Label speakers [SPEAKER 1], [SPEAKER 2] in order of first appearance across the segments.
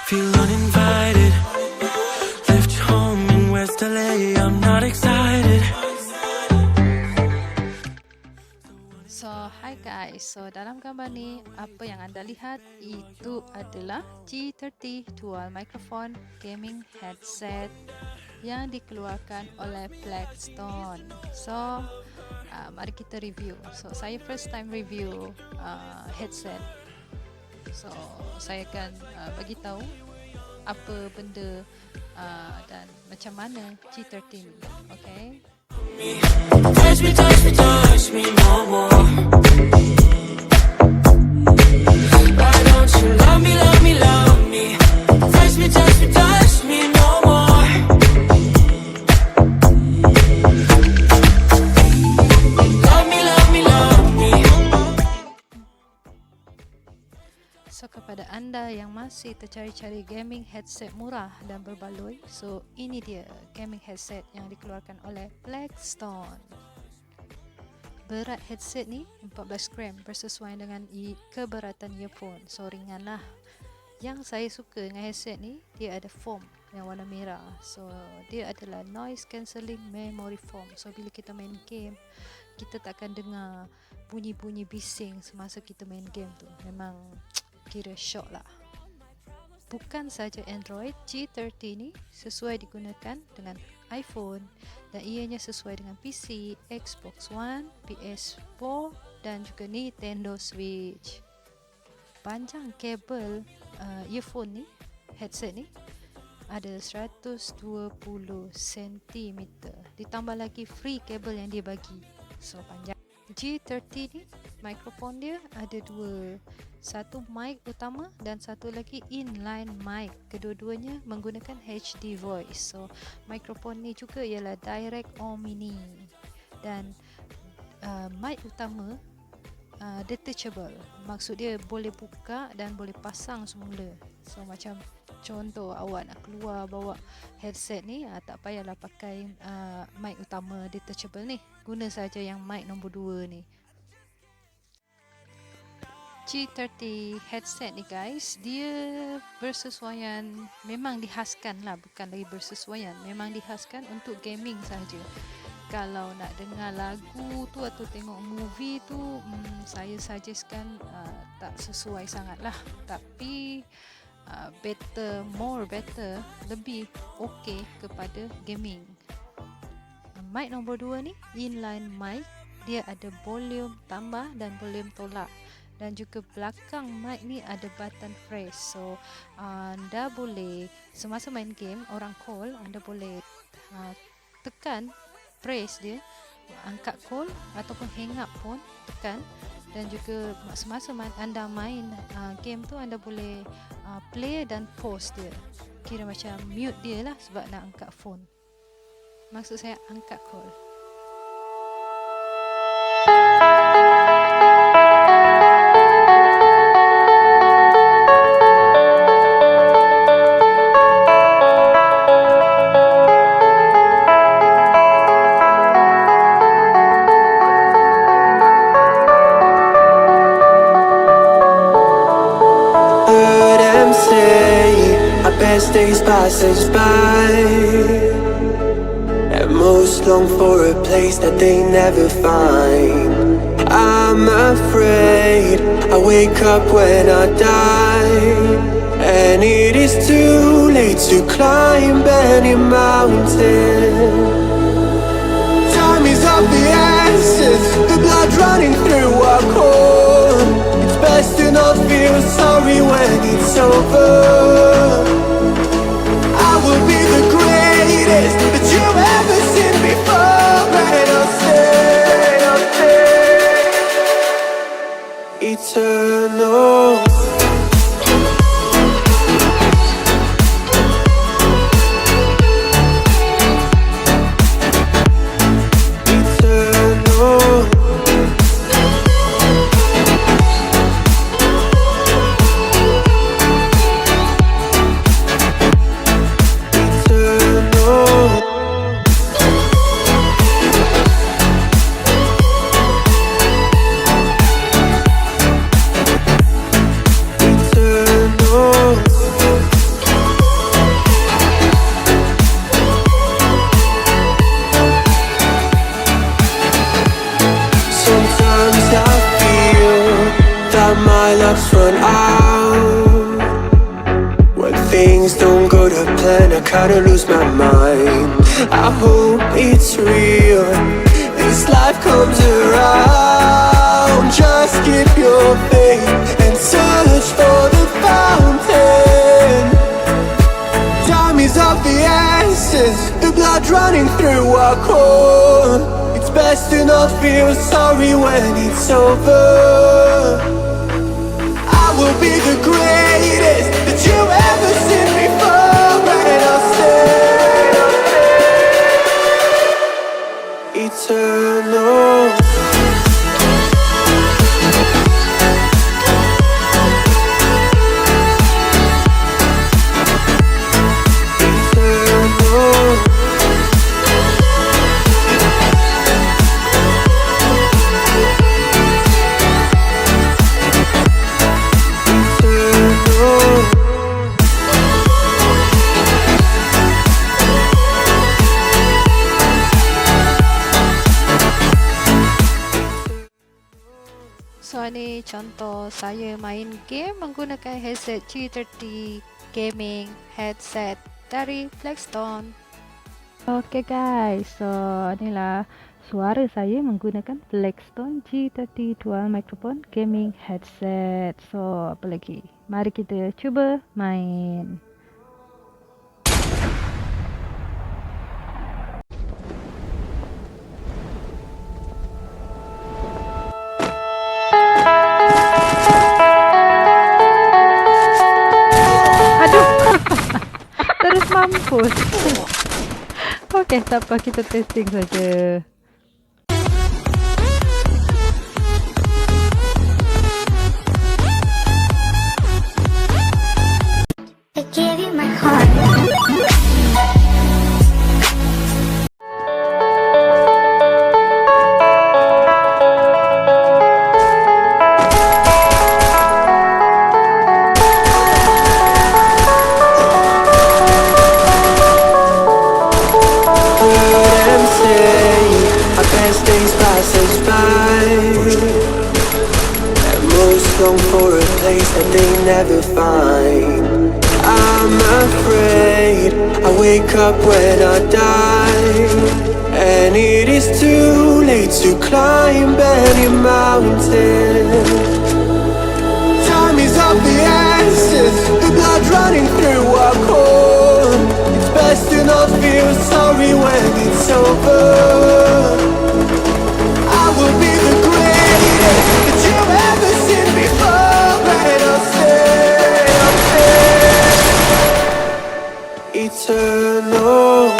[SPEAKER 1] Feel uninvited. Left home in West LA, I'm not excited.
[SPEAKER 2] So, hi guys. So, dalam gambar ni, apa yang anda lihat itu adalah G30 dual microphone gaming headset yang dikeluarkan oleh Plextone. So, mari kita review. So, saya first time review headset. So, saya akan bagi tahu apa benda dan macam mana G30 ni. Okay?
[SPEAKER 1] Touch me, touch me, touch me no more. Why don't you love me, love me, love me? Touch me, touch me, touch me no more. Love me, love me, love me.
[SPEAKER 2] So, kepada anda yang masih tercari-cari gaming headset murah dan berbaloi, so ini dia gaming headset yang dikeluarkan oleh Plextone. Berat headset ni 14 gram bersesuaian dengan keberatan earphone. So, ringan lah. Yang saya suka dengan headset ni, dia ada foam yang warna merah. So, dia adalah noise cancelling memory foam. So, bila kita main game, kita takkan dengar bunyi-bunyi bising semasa kita main game tu. Memang kira shock lah. Bukan saja Android, G30 ni sesuai digunakan dengan iPhone dan ianya sesuai dengan PC, Xbox One, PS4 dan juga Nintendo Switch. Panjang kabel earphone ni, headset ni ada 120 cm. Ditambah lagi free kabel yang dia bagi. So, panjang. G30 ni, mikrofon dia ada dua. Satu mic utama dan satu lagi inline mic. Kedua-duanya menggunakan HD voice. So, mikrofon ni juga ialah direct omni. Dan mic utama detachable. Maksud dia boleh buka dan boleh pasang semula. So, macam contoh awak nak keluar bawa headset ni, tak payahlah pakai mic utama detachable ni. Guna saja yang mic nombor 2 ni. G30 headset ni guys, dia bersesuaian, memang dihaskan lah, bukan lagi bersesuaian, memang dihaskan untuk gaming sahaja. Kalau nak dengar lagu tu atau tengok movie tu, saya suggestkan tak sesuai sangat lah. Tapi better, lebih okay kepada gaming. Mic nombor 2 ni, inline mic, dia ada volume tambah dan volume tolak. Dan juga belakang mic ni ada button press. So, anda boleh semasa main game, orang call, anda boleh tekan press dia, angkat call ataupun hang up pun tekan. Dan juga semasa anda main game tu, anda boleh play dan pause dia. Kira macam mute dia lah sebab nak angkat phone. Maksud saya angkat call.
[SPEAKER 3] Best days pass us by, and most long for a place that they never find. I'm afraid I wake up when I die, and it is too late to climb any mountain. Time is of the essence, the blood running through our core. It's best to not feel sorry when it's over. Will be the greatest that you've ever seen before, and I'll stay eternal. my luck's run out. When things don't go to plan, I kinda lose my mind. I hope it's real, this life comes around. Just keep your faith and search for the fountain. Time is of the essence, the blood running through our core. It's best to not feel sorry when it's over. I will be the greatest that you've ever seen before, and I'll stay eternal.
[SPEAKER 2] So ini contoh saya main game menggunakan headset G30 Gaming headset dari Plextone. Okay guys, so inilah suara saya menggunakan Plextone G30 dual microphone gaming headset. So apa lagi? Mari kita cuba main. Terus mampus. Okey, tak apa, kita testing saja.
[SPEAKER 4] I gave you my heart.
[SPEAKER 3] Long for a place that they never find. I'm afraid I wake up when I die, and it is too late to climb any mountain. Time is of the essence, the blood running through our core. It's best to not feel sorry when it's over. I will be the greatest that you've ever seen before, and I'll stay eternal.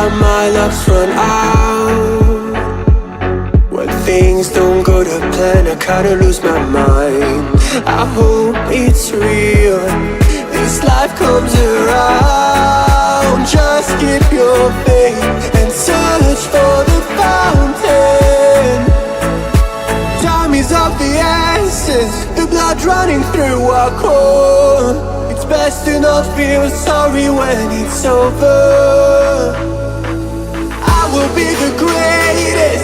[SPEAKER 3] My luck's run out. When things don't go to plan, I kinda lose my mind. I hope it's real, this life comes around. Just keep your faith and search for the fountain. Time is of the essence, the blood running through our core. It's best to not feel sorry when it's over. I will be the greatest